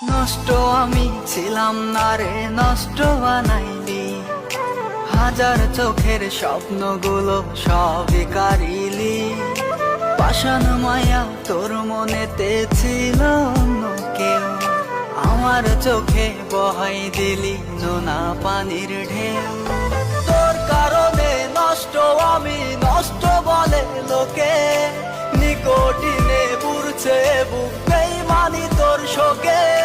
নষ্ট আমি ছিলাম না রে, নষ্ট বানাইলি। হাজার চোখের স্বপ্নগুলো সবই কারিলি। পাষাণ মায়া তোর মনেতে ছিল অন্য কেউ, আমার চোখে বহাই দিলি নোনা পানির ঢেউ। তোর কারণে নষ্ট আমি, নষ্ট বলে লোকে। নিকটিনে পুরছে বুক বেইমানি তোর শোকে।